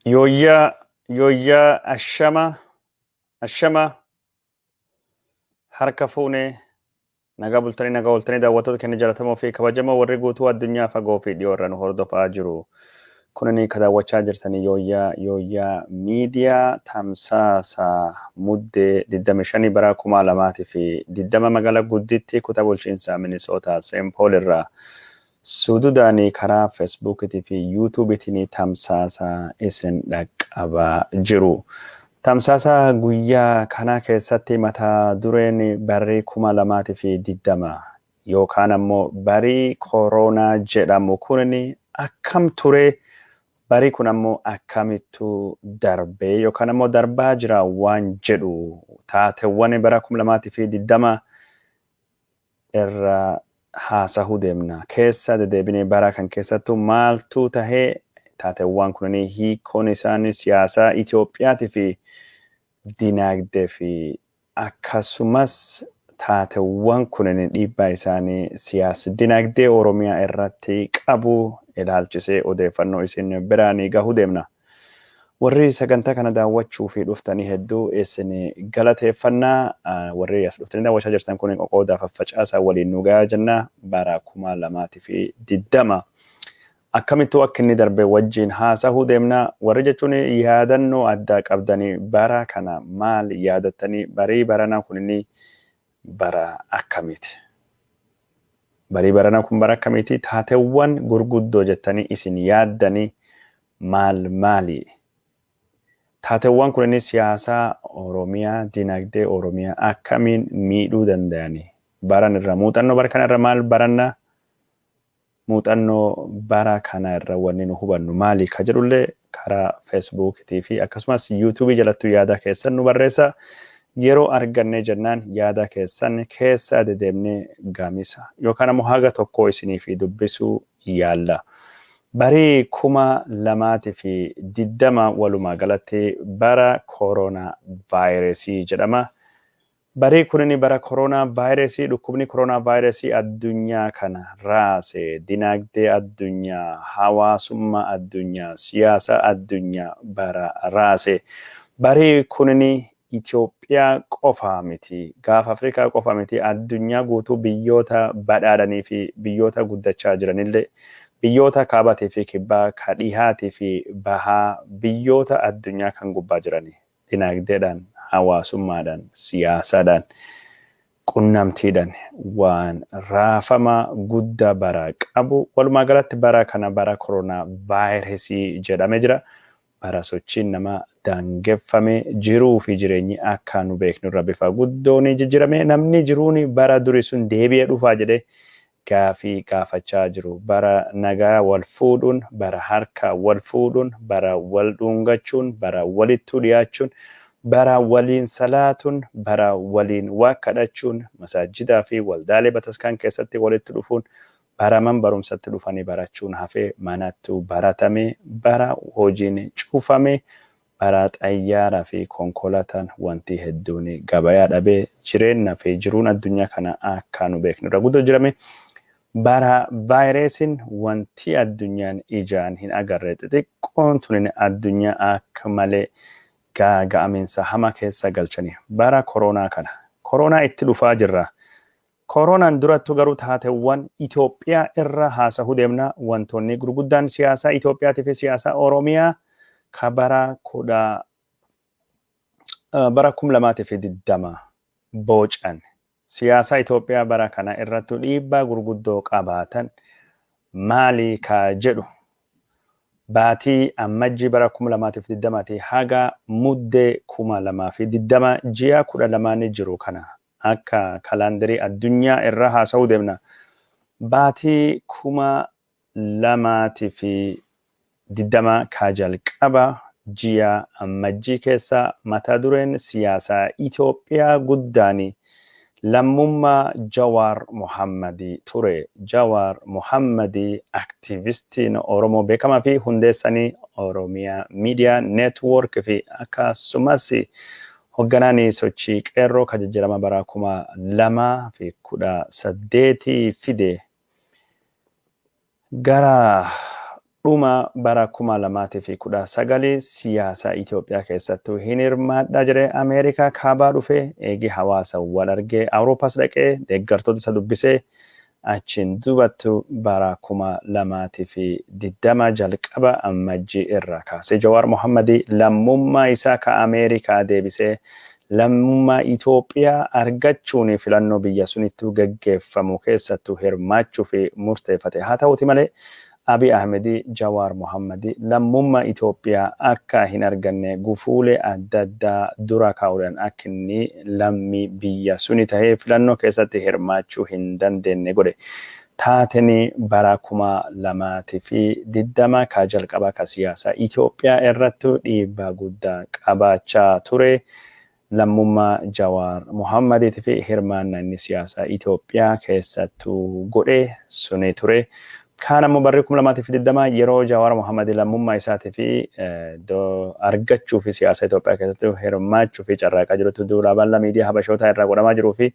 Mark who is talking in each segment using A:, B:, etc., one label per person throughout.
A: Yooyyaa ashama harka fuunee nagaa bultanii nagaa ooltanii daawwattoota keenya jaallatamoo fi kabajamoo warri guutuu addunyaa fagoo fi dhiyoorra nu hordofaa jiru. Kunini ka daawwachaa jirtanii yooyyaa miidiyaa tamsaasa muddee 25 bara 2020 magaalaa gudditti kutaa bulchiinsa Minisootaa Seent Pool irraa suduudhaanii karaa feesbuukiitii fi yuutuubiitiin tamsaasa isin dhaqqabaa jiru. Tamsaasa guyyaa kana keessatti mata dureen barii 2020 yookaan ammoo barii kooroonaa jedhamu kunini akkam ture, barii kun ammoo akkamittu darbee yookaan ammoo darbaa jira waan jedhu taateewwan bara 2020 irra haasa'uu deemna. Keessa deddeebinee bara kan keessattuu maaltu tahee taateewwan kunini hiikoon isaanii siyaasa Itoophiyaatii fi dinagdee fi akkasumas taateewwan kunini dhiibbaa isaanii siyaasa dinagdee Oromiyaa irratti qabu ilaalchisee odeeffannoo isin biraanii gahuu deemna. Warri sagantaa kana daawwachuu fi dhuftanii hedduu isin galateeffannaa. Warri as dhuftanii daawwachaa jirtan kun qoqqoodaa faffacaasaa waliin nu gahaa jenna. Bara 2020 akkamittuu akka inni darbe wajjin haasa'uu deemna. Warri jechuun yaadannoo addaa qabdanii bara kana maal yaadattanii barii baranaa kun inni bara akkamiiti? Barii baranaa kun bara akkamiiti? Taateewwan gurguddoo jettanii isin yaaddanii maali? Taateewwan kunini siyaasa Oromiyaa, dinagdee Oromiyaa akkamiin miidhuu danda'ani? Baran irra muuxannoo bara kana irra maal baranna? Muuxannoo bara kana irra wanni nu hubannu maali ka jedhullee karaa feesbuukiitii fi akkasumas yuutuubii jalatti yaada keessan nu barreessa. Yeroo arganne jennaan yaada keessan keessa deddeebnee gaamisa yookaan ammoo haga tokko isinii fi dubbisuu yaalla. Barii 2020 walumaa galatti bara kooroonaa vaayirasii jedhama. Barii kunini bara kooroonaa vaayirasii, dhukkubni kooroonaa vaayirasii addunyaa kana raase, dinagdee addunyaa, hawaasummaa addunyaa, siyaasa addunyaa bara raase. Barii kunini Itoophiyaa qofa miti, gaafa Afrikaa qofa miti, addunyaa guutuu biyyoota badhaadhanii fi biyyoota guddachaa jiranillee biyyoota kaabatii fi kibbaa, kadhihaatii fi bahaa biyyoota addunyaa kan gubbaa jirani. Dinagdeedhaan, hawaasummaadhaan, siyaasaadhaan, qunnamtiidhaan waan raafama guddaa bara qabu. Walumaa galatti bara kana bara kooroonaa vaayirasii jedhamee jira. Bara sochiin nama daangeffame jiruu fi jireenyi akka nu beeknu irra bifa guddoon jijjiirame. Namni jiruun bara durii sun deebi'ee dhufaa jedhee gaafii gaafachaa jiru. Bara nagaa wal fuudhuun, bara harka wal fuudhuun, bara wal dhungachuun, bara walittu dhiyaachuun, bara waliin salaatuun, bara waliin waa kadhachuun, masaajidaa fi waldaalee bataskaan keessatti walitti dhufuun, bara man barumsatti dhufanii barachuun hafee manattu baratame, bara hojiin cufame, bara xayyaaraa fi konkolaataan wanti hedduun gabayaa dhabee jireenya fi jiruun addunyaa kana akka nu beeknu irra guddoo jirame. Bara vaayirasiin wanti addunyaan ijaan hin agarre xixiqqoon tunin addunyaa akka malee gaaga'amiinsa hama keessa galchanii. Bara kooroonaa kana. Kooroonaa itti dhufaa jirra. Kooroonaan durattu garuu taateewwan Itoophiyaa irra haasa'uu deemna. Wantoonni gurguddaan siyaasa Itoophiyaatii fi siyaasa Oromiyaa ka bara 2020 bocan. Siyaasa Itoophiyaa bara kana irrattu dhiibbaa gurguddoo qabaatan maali ka jedhu. Baatii ammajjii bara 2020 haga muddee 2020 ji'a 12 jiru kana akka kalaandarii addunyaa irra haasa'uu deemna. Baatii 2020 ka jalqaba ji'a ammajjii keessa mata dureen siyaasa Itoophiyaa guddaanii lammummaa Jawaar Mohammadii ture. Jawaar Mohammadii aktiivistiin Oromoo beekamaa fi hundeessanii Oromiyaa Miidiyaa Neetwoork fi akkasumas hogganaanii sochii qeerroo ka jijjiirama bara 2018 fide. Gara dhuma bara 2019 siyaasa Itoophiyaa keessattuu hin hirmaadhaa jedhee Ameerikaa kaabaa dhufee eegi hawaasa wal argee Awuroopaas dhaqee deeggartoota isa dubbisee achiin dubattu bara 2020 jalqaba ammajjii irra kaasee Jawaar Mohammadii lammummaa isaa ka Ameerikaa deebisee lammummaa Itoophiyaa argachuun filannoo biyya sunittuu gaggeeffamu keessattuu hirmaachuu fi murteeffate. Haa ta'uuti malee Abiy Ahmedii Jawaar Mohammadii lammummaa Itoophiyaa akka hin arganne gufuulee adda addaa dura kaa'uudhaan akka inni lammii biyya suni tahee filannoo keessatti hirmaachuu hin dandeenye godhe. Taatanii bara 2020 ka jalqabaa ka siyaasa Itoophiyaa irratti dhiibbaa guddaa qabaachaa ture. Lammummaa Jawaar Mohammadiitii fi hirmaannaa inni siyaasa Itoophiyaa keessattuu godhe suni ture. Kaan ammoo barri 2020 yeroo Jawaar Mohammadii lammummaa isaatii fi argachuu fi siyaasa Itoophiyaa keessatti hirmaachuu fi carraaqaa jirutti duula bal'aa miidiyaa Habashootaa irraa godhamaa jiruu fi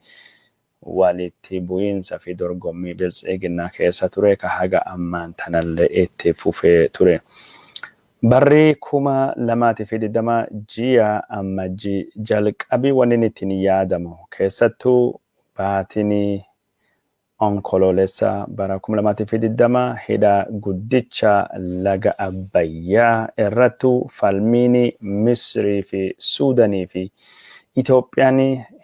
A: walitti bu'iinsa fi dorgommii biltsiginnaa keessa ture ka haga ammaan tanallee itti fufee ture. Barri 2020 ji'a ammajjii jalqabii wanni ittiin yaadamu keessattuu baatinii onkoloolessa bara 2020 hidha guddicha laga Abbayyaa irrattu falmiini Misrii fi Suudanii fi Itoophiyaan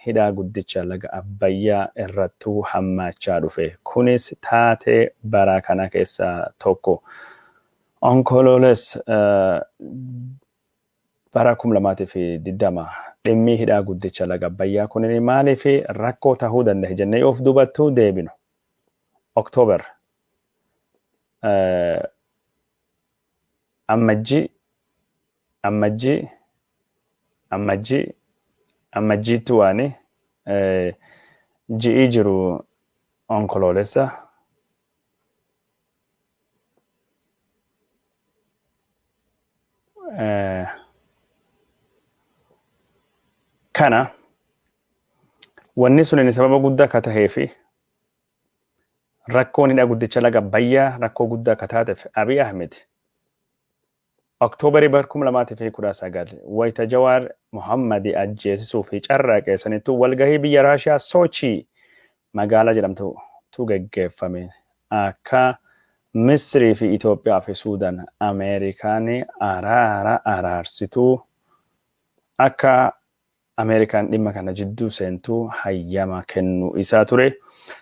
A: hidha guddicha laga Abbayyaa irrattu hammaachaa dhufe. Kunis taatee bara kana keessa tokko. Onkoloolessa bara 2020 dhimmi hidha guddicha laga Abbayyaa kunin maaliif rakkoo tahuu danda'e jennee of dubattuu deebinu. October ammajjiitu waani ji'i jiru onkoloolessa kana wanni sun sababa guddaa ka taheefi rakkoon hidha guddicha laga Abbayyaa rakkoo guddaa ka taateef Abiy Ahmed Oktoobarii bara 2019 wayita Jawaar Mohammadii ajjeesisuu fi carraaqee sanittuu walgahii biyya Raashiyaa Sochii magaalaa jedhamtu gaggeeffame akka Misrii fi Itoophiyaa fi Suudaan Ameerikaan araara araarsituu akka Ameerikaan dhimma kana jidduu seentuu hayyama kennuu isaa ture.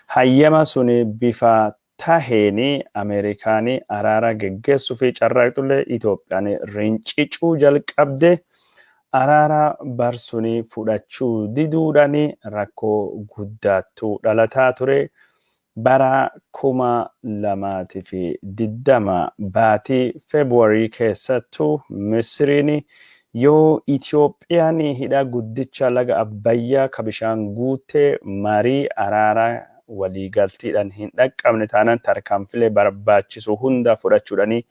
A: Hayyama suni bifa taheeni Ameerikaan araara geggeessuu fi carraaqxullee Itoophiyaan rincicuu jalqabde araara barsuni fudhachuu diduudhaan rakkoo guddaattuu dhalataa ture. Bara 2020 baatii Februarii keessattuu Misriin yoo Itoophiyaan hidha guddicha laga Abbayyaa ka bishaan guutee marii araara waliigaltiidhaan hin dhaqqabne taanaan tarkaanfilee barbaachisu hunda fudhachuudhaan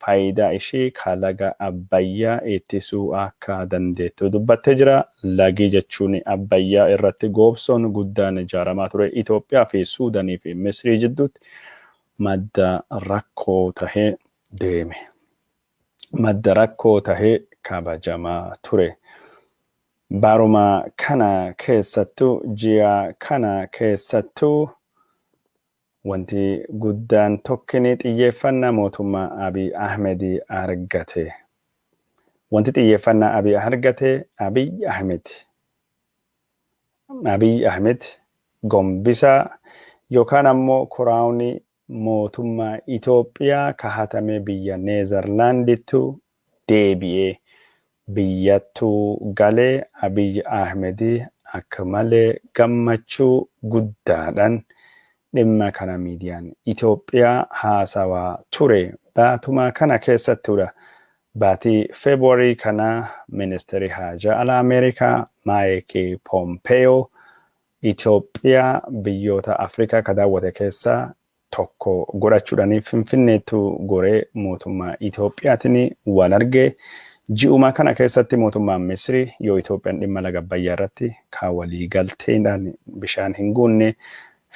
A: faayidaa ishee ka laga Abbayyaa ittisuu akka dandeettu dubbattee jira. Lagi jechuun Abbayyaa irratti goobsoon guddaan ijaaramaa ture Itoophiyaa fi Suudanii fi Misrii jidduutti madda rakkoo tahee deeme. Madda rakkoo tahee kabajamaa ture. Baruma kana keessattuu ji'a kana keessattuu wanti guddaan tokkini xiyyeeffannaa mootummaa Abiy Ahmedii argate. Wanti xiyyeeffannaa Abiy argate Abiy Ahmed gombisa yookaan ammoo kuraawunii mootummaa Itoophiyaa kahatame biyya Neezerlaandittu deebi'ee biyyattuu galee Abiy Ahmedii akka malee gammachuu guddaadhaan dhimma kana miidiyaan Itoophiyaa haasawaa ture. Baatuma kana keessattuudha. Baatii Februarii kana ministeerri haajaa alaa Ameerikaa Mike Pompeo Itoophiyaa biyyoota Afrikaa ka daawwate keessaa tokko godhachuudhaan Finfinneettu goree mootummaa Itoophiyaatiin wal arge. Ji'uma kana keessatti mootummaan Misrii yoo Itoophiyaan dhimma laga Abbayyaa irratti ka waliigalteedhaan bishaan hin guunne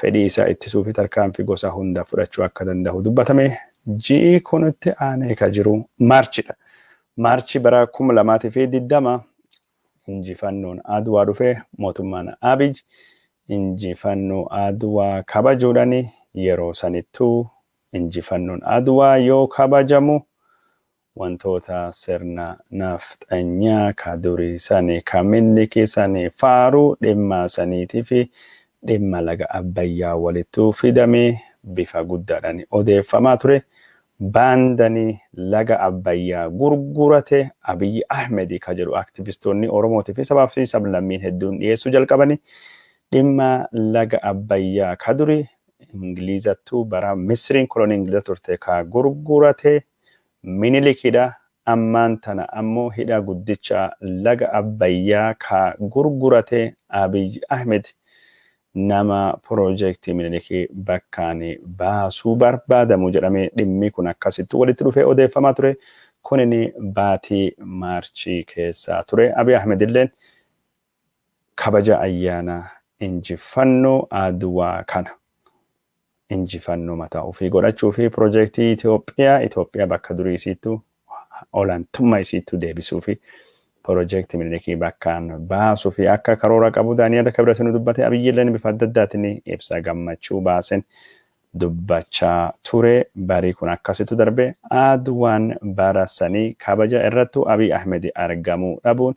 A: fedhii isaa ittisuu fi tarkaanfii gosa hunda fudhachuu akka danda'u dubbatame. ji'i kunutti aanee ka jiru maarchidha. Maarchi bara 2020 injifannoon Aduwaa dhufee mootummaan Abiy injifannoo Aduwaa kabajuudhaan yeroo sanittuu injifannoon Aduwaa yoo kabajamu wantoota sirna nafxanyaa ka durii sanii ka Minilikii sanii faaruu dhimma saniitii fi dhimma laga Abbayyaa walittuu fidamee bifa guddaadhaan odeeffamaa ture. Baandanii laga Abbayyaa gurgurate Abiy Ahmed ka jedhu aktivistoonni Oromootii fi sabaa fi sablammiin hedduun dhiyeessuu jalqabanii dhimma laga Abbayyaa ka durii Ingilizattuu bara Misriin kolonii Ingiliza turte ka gurgurate Minilikidha. Ammaan tana ammoo hidha guddicha laga Abbayyaa ka gurgurate Abiy Ahmed nama piroojeektii Minilikii bakkaan baasuu barbaadamu jedhamee dhimmi kun akkasitti walitti dhufee odeeffamaa ture. Kunin baatii maarchii keessa ture. Abiy Ahmed illeen kabaja ayyaana injifannoo Aduwaa kana injifannoo mataa ofii godhachuu fi piroojeektii Itoophiyaa bakka durii isiittuu olaantummaa isiittuu deebisuu fi piroojeektii Minilikii bakkaan baasuu fi akka karoora qabu Daani'eel Kibretiin dubbate. Abiy illeen bifa adda addaatiin ibsa gammachuu baasen dubbachaa ture. Barii kun akkasitti darbe Aduwaan bara sanii kabaja irrattu Abiy Ahmed argamuu dhabuun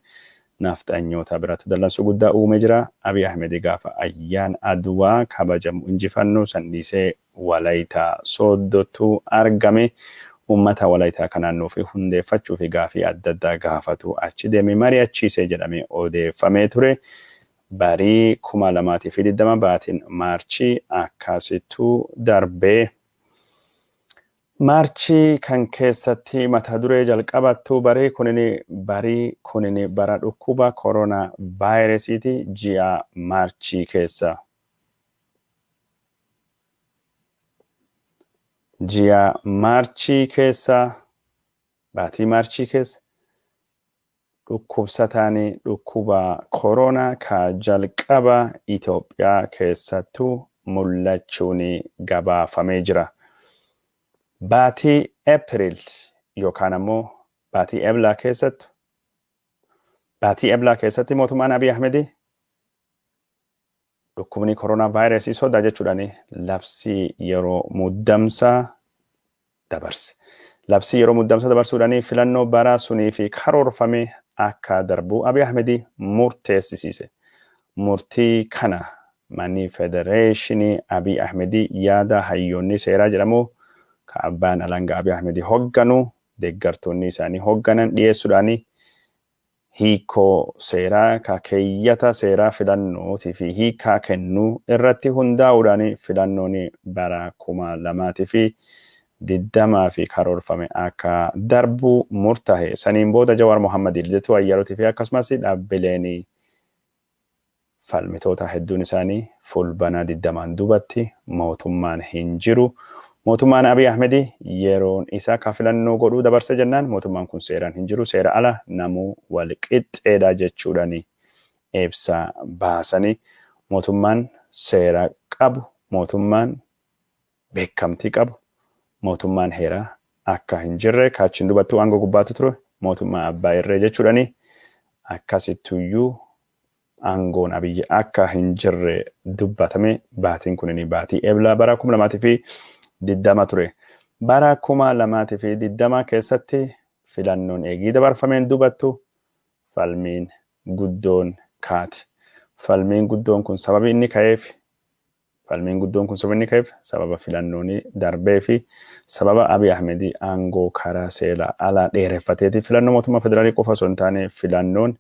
A: nafxanyoota biratti dallansuu guddaa uumee jira. Abiy Ahmed gaafa ayyaan Aduwaa kabajamu injifannoo sandiisee Walaytaa Sooddottuu argame. Uummata Walaytaa kan naannoo fi hundeeffachuu fi gaafii adda addaa gaafatu achi deemee mari'achiisee jedhamee odeeffamee ture. Barii 2020 baatiin maarchii akkasittuu darbee. Maarchii kan keessatti mata duree jalqabattu barii kunin bara dhukkuba koronaa vaayirasiiti ji'a maarchii keessa. Ji'a maarchii keessa baatii maarchii keessa dhukkubsataan dhukkuba koronaa ka jalqaba Itoophiyaa keessattuu mul'achuun gabaafamee jira. Baatii Eepiriil yookaan ammoo baatii Eebilaa keessatti mootummaan Abiy Ahmed dhukkubni koronaa vaayirasii sodaa jechuudhaan labsii yeroo muddamsaa dabarse. Labsii yeroo muddamsaa dabarsuudhaan filannoo bara sunii fi karoorfame akka darbu Abiy Ahmed murteessisiise. Murtii kana manni federeeshinii Abiy Ahmed yaada hayyoonni seeraa jedhamu ka abbaan alangaa Abiy Ahmed hogganu deeggartoonni isaanii hogganan dhiyeessuudhaan hiikoo seeraa ka keeyyata seeraa filannootii fi hiikaa kennuu irratti hundaa'uudhaan filannoon bara 2020 fi karoorfame akka darbu murtaa'e. Saniin booda Jawaar Mohammad Lidatuu Ayyaalootii fi akkasumas dhaabbileen falmitoota hedduun isaanii fulbana 20 duubatti mootummaan hin jiru. Mootummaan Abiy Ahmed yeroon isaa ka filannoo godhuu dabarse jennaan mootummaan kun seeraan hin jiru, seera ala namuu wal qixxeedha jechuudhaan ibsa baasanii mootummaan seera qabu, mootummaan beekamtii qabu, mootummaan heeraa akka hin jirre kaachiin dubattuu aangoo gubbaatu ture mootummaa abbaa irree jechuudhaan akkasittuyyuu aangoon Abiy akka hin jirre dubbatame. Baatiin kunin baatii Eebilaa bara 2020 ture. Bara 2020 keessatti filannoon eegii dabarfameen dubattu falmiin guddoon kaati. Falmiin guddoon kun sababi inni ka'eef sababa filannoon darbee fi sababa Abiy Ahmed aangoo karaa seera alaa dheereffateeti. Filannoo mootummaa federaalii qofa osoo hin taane filannoon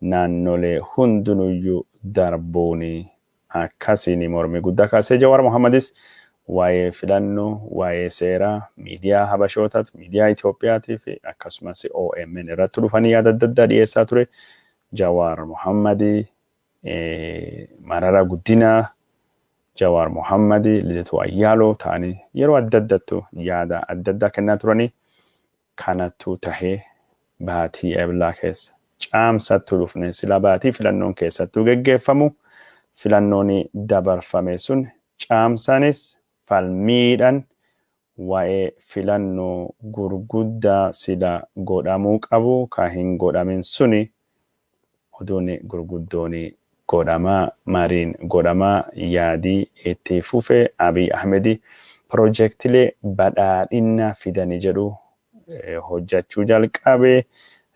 A: naannolee hundinuyyuu darbuun akkasiin mormii guddaa kaasee. Jawaar Mohammadis waa'ee filannoo, waa'ee seeraa miidiyaa Habashootaaf, miidiyaa Itoophiyaatiif akkasumas OMN irratti dhufanii yaada adda addaa dhiyeessaa ture. Jawaar Mohammad, Mararaa Guddinaa, Jawaar Mohammad, Lidatuu Ayyaaloo ta'anii yeroo adda addattu yaada adda addaa kennaa turanii. Kanattuu tahee baatii Eebilaa keessa caamsattuu dhufne sila baatii filannoon keessattuu geggeeffamu. Filannoon dabarfame sun caamsaanis falmiidhaan waa'ee filannoo gurguddaa sila godhamuu qabu ka hin godhamin suni oduun gurguddoon godhamaa mariin godhamaa yaadii itti fufee Abiy Ahmed piroojeektilee badhaadhina fidanii jedhu hojjechuu jalqabe.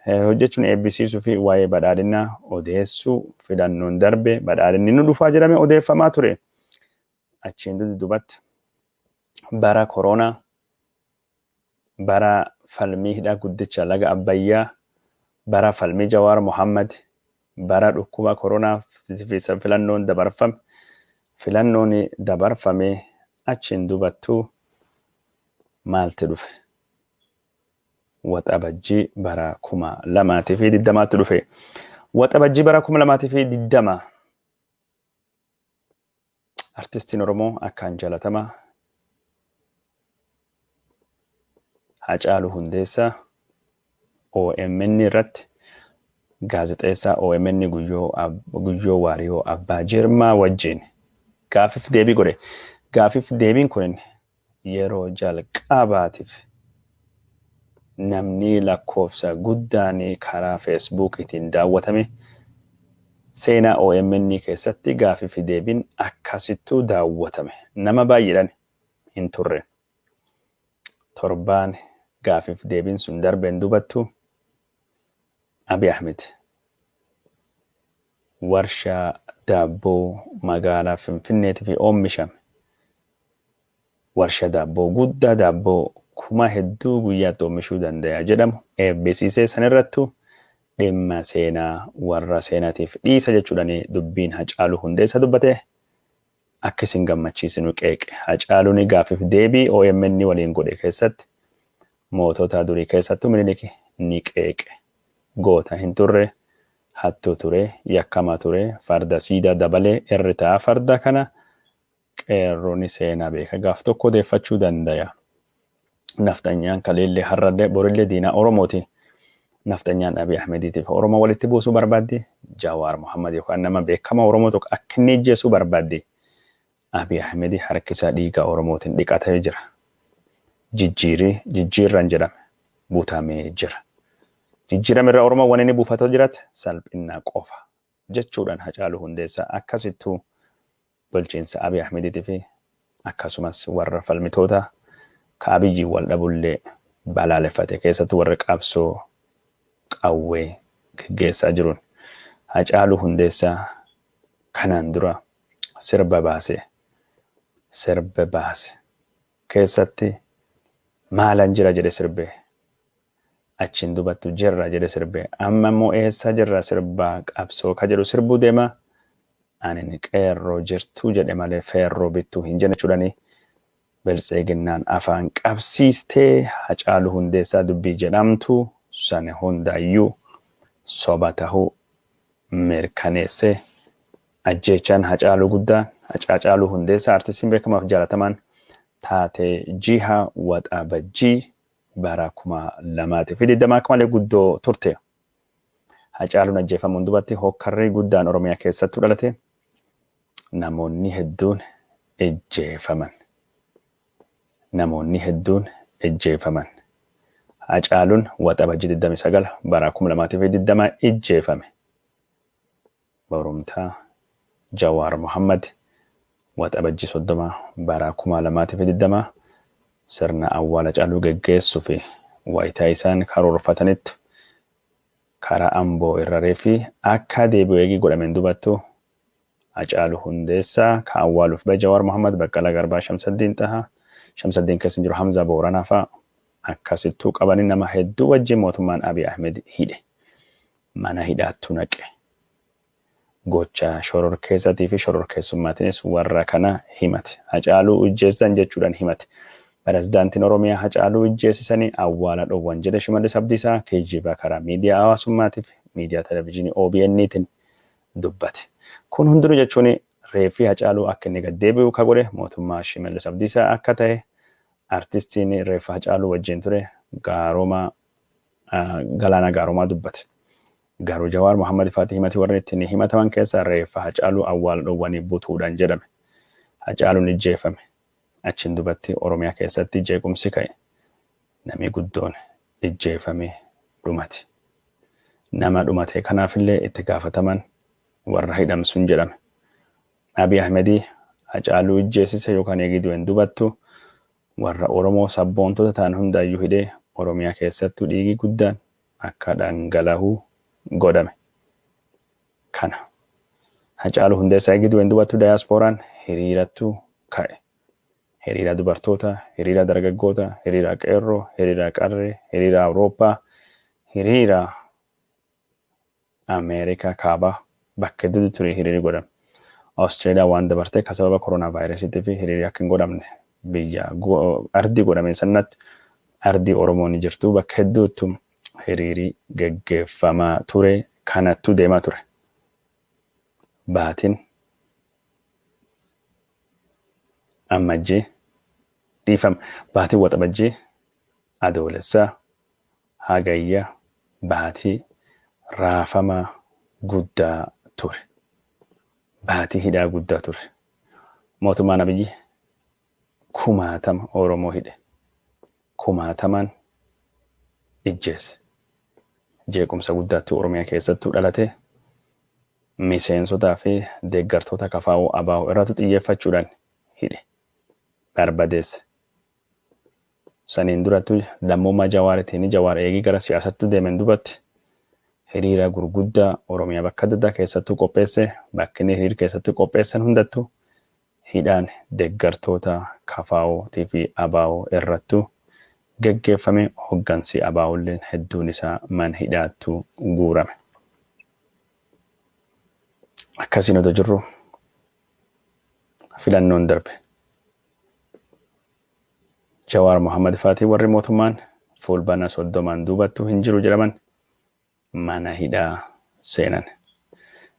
A: Hojjechuun eebbisiisuu fi waa'ee badhaadhinaa odeessuu filannoon darbe badhaadhinni nu dhufaa jedhame odeeffamaa ture. Achiin duubatti bara koronaa, bara falmii hidha guddicha laga Abbayyaa, bara falmii Jawaar Mohammad, bara dhukkuba koronaa fi filannoon dabarfame. Filannoon dabarfame achiin duubattuu maaltu dhufe? Waxabajjii bara 2020 dhufe. Waxabajjii bara 2020 artistiin Oromoo akkaan jaalatamaa Hacaaluu Hundeessaa OMN irratti gaazexeessaa OMN guyyoo waariyoo Abbaa Jirmaa wajjin gaafiif deebii godhe. Gaafiif deebiin kun yeroo jalqabaatiif namni lakkoofsa guddaan karaa feesbuukiitiin daawwatame seenaa OMN keessatti gaafiif deebiin akkasittuu daawwatame. Nama baay'eedhaan hin turre. Torbaan gaafiif deebiin sun darbeen duubattu Abiy Ahmed warshaa daabboo magaalaa Finfinneetii fi oomishame. Warshaa daabboo guddaa daabboo 1,000 guyyaatti oomishuu danda'a jedhamu eebbisiisee sanirrattu dhimma seenaa warra seenaatiif dhiisa jechuudhaan dubbiin Hacaaluu Hundeessaa dubbate. Akkasiin gammachiisinu qeeqe. Hacaaluun gaafiif deebii OMN waliin godhe keessatti mootota durii keessattuu Minilik ni qeeqe. Goota hin turre, hattuu ture, yakkamaa ture, farda siidaa dabalee irritaa farda kana qeerroon seenaa beeka. Gaaf tokko odeeffachuu danda'a. Nafxanyaan kaleellee har'allee borillee diinaa Oromooti. Nafxanyaan Abiy Ahmediitiif Oromoo walitti buusuu barbaadde. Jawaar Mohammad yookaan nama beekama Oromoo tokko akka inni ijjeesuu barbaadde. Abiy Ahmed harkisaa dhiiga Oromootiin dhiqatee jira. Jijjiirran jedhame butamee jira. Jijjiirama irra Oromoo waan inni buufatoo jirat salphinaa qofa jechuudhaan Hacaaluu Hundeessaa akkasittuu bulchiinsa Abiy Ahmediitii fi akkasumas warra falmitoota ka Abiyyi wal dhabullee balaaleffate keessattuu warra qabsoo qawwee geggeessaa jiruun Hacaaluu Hundeessaa kanaan dura sirba baase keessatti maalan jira jedhe sirbe. Achiin dubattu jirra jedhe sirbe. Amma immoo eessa jirra sirbaa qabsoo ka jedhu sirbuu deema. Ani qeerroo jirtuu jedhe malee feerroo bittuu hin jenne jechuudhaani biltseeginnaan afaan qabsiistee Hacaaluu Hundeessaa dubbii jedhamtu sana hundaayyuu soba tahuu mirkaneesse. Ajjeechaan Hacaaluu guddaan Hacaaluu Hundeessaa artistiin beekamaaf jaalatamaan taatee jiha waxabajjii bara 2020 akka malee guddoo turte. Hacaaluun ajjeefamuun duubatti hokkarrii guddaan Oromiyaa keessattuu dhalate. Namoonni hedduun ejjeefaman. Hacaaluun waxabajjii 29 bara 2020 ejjeefame. Barumtaa Jawaar Mohammad waxabajjii 30 bara 2020 sirna awwaala Hacaaluu geggeessuu fi wayitaa isaan karoorfatanitti karaa Amboo irra reefi akka deebi'ee godhameen dubattu Hacaaluu Hundeessaa ka awwaaluuf Jawaar Mohammad Baqqalaa Garbaa Shamsaddiin keessa jiru Hamza Booranaa fa'a akkasittuu qabanii nama hedduu wajjin mootummaan Abiy Ahmed hidhe. Mana hidhaattuu naqe. Gocha shororkeessatii fi shororkeessummaatiinis warra kana himate. Hacaaluu ijjeessan jechuudhaan himate. Pirezidaantiin Oromiyaa Hacaaluu ijjeessisanii awwaala dhoowwan jedhe Shimallis Abdiisaa geejjiba karaa miidiyaa hawaasummaatiif miidiyaa televezyiinii OBN'tiin dubbate. Kun hundinuu jechuun reeffi Hacaaluu akka inni gad deebi'u ka godhe mootummaa Shimallis Abdiisaa akka ta'e artistiin reeffa Hacaaluu wajjin ture Galaanaa Gaaromaa dubbate. Garuu Jawaar Mohammad Faati himati warra ittiin himataman keessaa reeffa Hacaaluu awwaala dhoowwanii butuudhaan jedhame. Hacaaluun ijjeefame. Achiin dubatti Oromiyaa keessatti jeequmsi ka'e. Namni guddoon ijjeefamee dhumate. Nama dhumate kanaafillee itti gaafataman warra hidhamsuun jedhame. Abiy Ahmedii Hacaaluu ijjeessise yookaan eegiduu hin dubattu warra Oromoo sabboontota ta'an hundaayyuu hidhee Oromiyaa keessattuu dhiigi guddaan akka dhangala'uu godhame. Kana Hacaaluu Hundeessaa eegiduu hin dubattu daayaaspooraan hiriirattuu ka'e. Hiriira dubartoota, hiriira dargaggoota, hiriira qeerroo, hiriira qarree, hiriira Awurooppaa, hiriira Ameerikaa kaabaa bakka hedduutti ture hiriirri godhame. Austraaliyaa waan dabarte akka sababa koronaa vaayirasiitii fi hiriirri akka hin godhamne biyya ardii godhame sanatti ardii Oromoo ni jirtu bakka hedduutti hiriirri geggeeffamaa ture kanattu deemaa ture. Baatiin ammajjii dhiifama baatii waxabajjii adoolessaa hagayya baatii raafama guddaa ture. Baatii hidhaa guddaa ture. Mootummaan Abiyyi 60 Oromoo hidhe. 60 ijjeesse. Jeequmsa guddaatti Oromiyaa keessattuu dhalate miseensotaa fi deeggartoota kafaa'uu abaa'uu irratti xiyyeeffachuudhaan hidhe. Barbadeesse. Saniin durattu lammummaa Jawaaritiin Jawaar eegii gara siyaasatti deemen dubatti hiriira gurguddaa Oromiyaa bakka adda addaa keessattuu qopheesse. Bakki inni hiriira keessattuu qopheessan hundattuu hidhaan deeggartoota kafaa'uutii fi abaa'uu irrattuu geggeeffame. Hoggansi abaa'uulleen hedduun isaa mana hidhaattuu guurame. Akkasiin otoo jirru filannoon darbe. Jawaar Mohammad Faatii warri mootummaan fulbaana 30 duubattuu hin jiru jedhaman mana hidhaa seenan.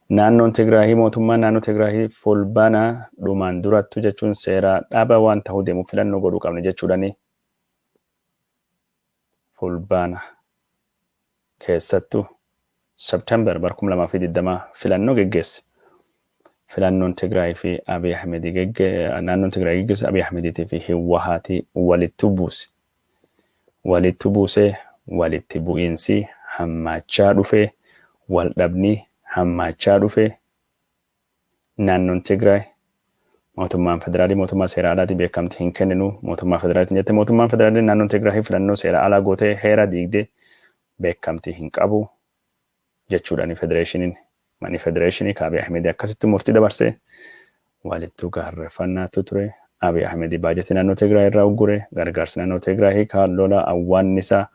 A: Naannoon Tigraahii mootummaan naannoo Tigraahii fulbaana dhumaan durattu jechuun seeraa dhaaba waan ta'uu deemu filannoo godhuu qabne jechuudhani fulbaana keessattuu September 2020 filannoo geggeesse. Filannoon Tigraahii fi Abiy Ahmedii naannoon Tigraahii geggeesse Abiy Ahmediitii fi Hiwwahaatii walitti buuse. Walitti buusee walitti bu'iinsi hammaachaa dhufe, wal dhabni hammaachaa dhufe. Naannoon Tigraay mootummaan federaalii mootummaa seera alaatii beekamtii hin kenninu. Mootummaa federaalii jette mootummaan federaalii naannoon Tigraay filannoo seera alaa gootee heera diigdee beekamtii hin qabu jechuudhaan federeeshiniin mani federeeshinii Abiy Ahmedii akkasitti murtii dabarsee walittuu gaarreeffannaatu ture. Abiy Ahmedii baajetii naannoo Tigraay irraa uggure. Gargaarsi naannoo Tigraay kan lola awwaannisaa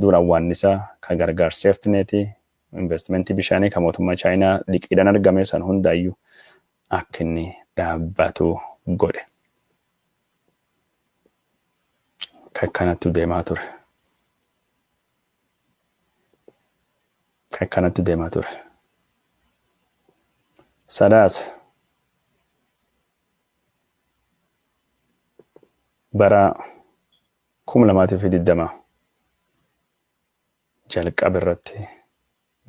A: dura awwaannisaa kan gargaarsa seeftineetii investimentii bishaanii kan mootummaa Chaayinaa liqiidhaan argame san hundaayyuu akka inni dhaabbatu godhe. Kanatti deemaa ture. Kanatti deemaa ture. Sadaasa bara 2020 jalqaba irratti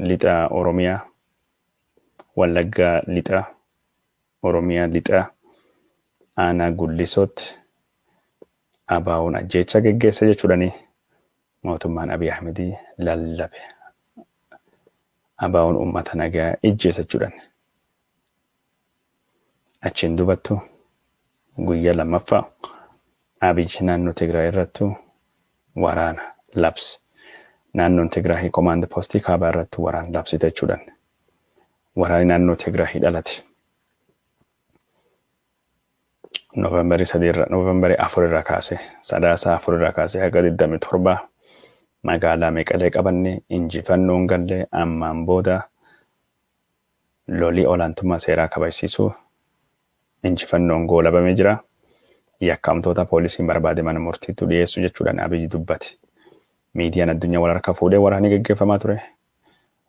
A: lixa Oromiyaa Wallaggaa lixa Oromiyaa lixa aanaa Gullisootti abaa'uun ajjeechaa geggeesse jechuudhani mootummaan Abiy Ahmedii lallabe. Abaa'uun uummata nagaa ijjeessa jechuudhaan. Achiin dubattu guyyaa lammaffaa Abiyyi naannoo Tigraay irrattu waraana labse. Naannoon Tigraay komaand poostii kaabaa irrattu waraana labsite jechuudhaan. Waraanni naannoo Tigraay dhalate. Noovembarii 4 irraa kaasee sadaasa 4 irraa kaasee haga 27 magaalaa Meqalee qabanne injifannoon gallee ammaan booda lolii olaantummaa seeraa kabachiisuu injifannoon goolabamee jira. Yakkamtoota poolisiin barbaade mana murtiitti dhiyeessu jechuudhaan Abiyyi dubbate. Miidiyaan addunyaa wal harka fuudhee waraanni geggeeffamaa ture.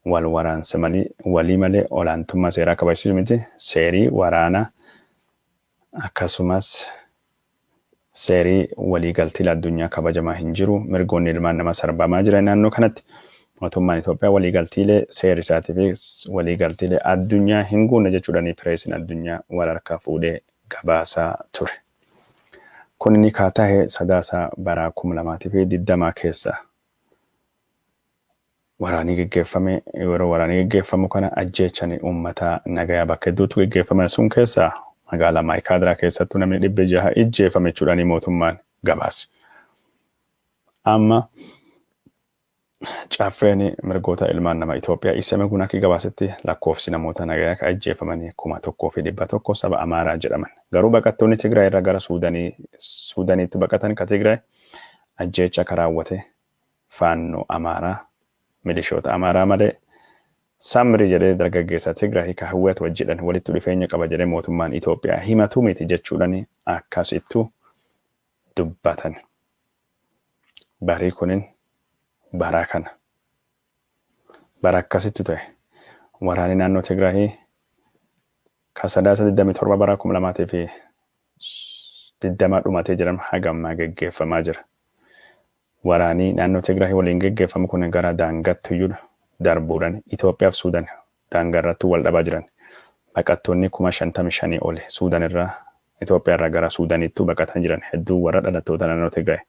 A: Wal waraansa walii malee olaantummaa seeraa kabachiisu miti. Seerii waraanaa akkasumas seerii waliigaltee addunyaa kabajamaa hin jiru. Mirgoonni ilmaan namaa sarbamaa jiran naannoo kanatti. Mootummaan Itoophiyaa waliigaltiilee seera isaatii fi waliigaltiilee addunyaa hin guunne jechuudhaan pireesiin addunyaa wal harka fuudhee gabaasaa ture. Kun inni kaata'e sadaasa bara 2020 keessa waraanii geggeeffame. Yeroo waraanii geggeeffamu kana ajjeechan uummata nagayaa bakka hedduutu geggeeffame. Sun keessa magaalaa Maayikaadiraa keessattuu namni 600 ajjeefame jechuudhaan mootummaan gabaase. Amma caaffeen mirgoota ilmaan namaa Itoophiyaa isame kun akka gabaasetti lakkoofsi namoota nagayaa kan ajjeefamanii 1,100 saba Amaaraa jedhaman. Garuu baqattoonni Tigraay irraa gara Suudaaniitti baqatan ka Tigraay ajjeecha kan raawwate faannoo Amaaraa milishoota Amaaraa malee Samrii jedhee dargaggeessa Tigraay ka hawwatu wajjidhan walitti dhufeenya qaba jedhee mootummaan Itoophiyaa himatu miti jechuudhaan akkasittuu dubbatan. Barii kunin bara kana bara akkasitti ta'e waraanni naannoo Tigraay ka sadaasa 27 bara 2020 dhumatee jedhama hagammaa geggeeffamaa jira. Waraanni naannoo Tigraay waliin geggeeffamu kun gara daangaatti darbuudhaan Itoophiyaa fi Suudaan daangarratti wal dhabaa jiran. Baqattoonni 55,000 oli Suudaan irraa Itoophiyaa irraa gara Suudaaniitti baqatan jiran hedduu warra dhalattoota naannoo Tigraay.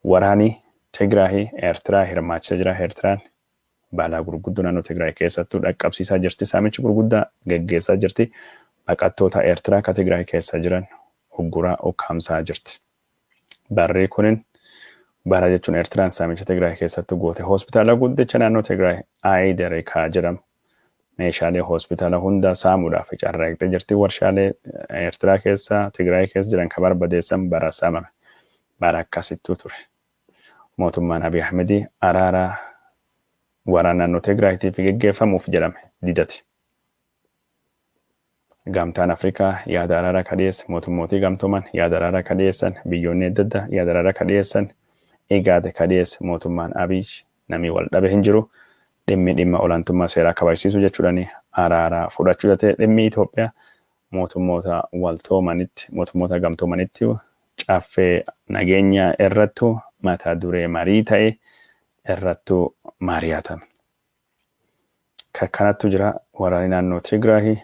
A: Waraanni Tigraay Eertiraa hirmaachisee jira. Eertiraan balaa gurguddoo naannoo Tigraay keessattuu dhaqqabsiisaa jirti. Saamichi gurguddaa geggeessaa jirti. Baqattoota Eertiraa ka Tigraay keessa jiran ugguraa ukkaamsaa jirti. Barri kunin bara jechuun Eertiraan saamicha Tigraay keessattuu goote hospitaala guddicha naannoo Tigraay Ayiderekaa jedhamu meeshaalee hospitaala hunda saamuudhaaf carraaqxee jirti. Warshaalee Eertiraa keessa Tigraay keessa jiran ka barbadeessan bara saamame. Bara akkasittuu ture. Mootummaan Abiy Ahmed araara waraana naannoo Tigraaytiif geggeeffamuuf jedhame didate. Gamtaan Afrikaa yaada araaraa ka dhiyeesse, mootummootii gamtooman yaada araaraa ka dhiyeessan, biyyoonni adda addaa yaada araaraa ka dhiyeessan, egaate ka dhiyeesse mootummaan Abiy namni wal dhabe hin jiru. Dhimma olaantummaa seeraa kabachiisuu jechuudhaan araaraa fudhachuu dhatee dhimmi Itoophiyaa mootummoota waltoomanitti mootummoota gamtoomanitti caaffee nageenya irrattu mata duree marii ta'e irrattu mari'atame. Kanattu jira waraanni naannoo Tigraay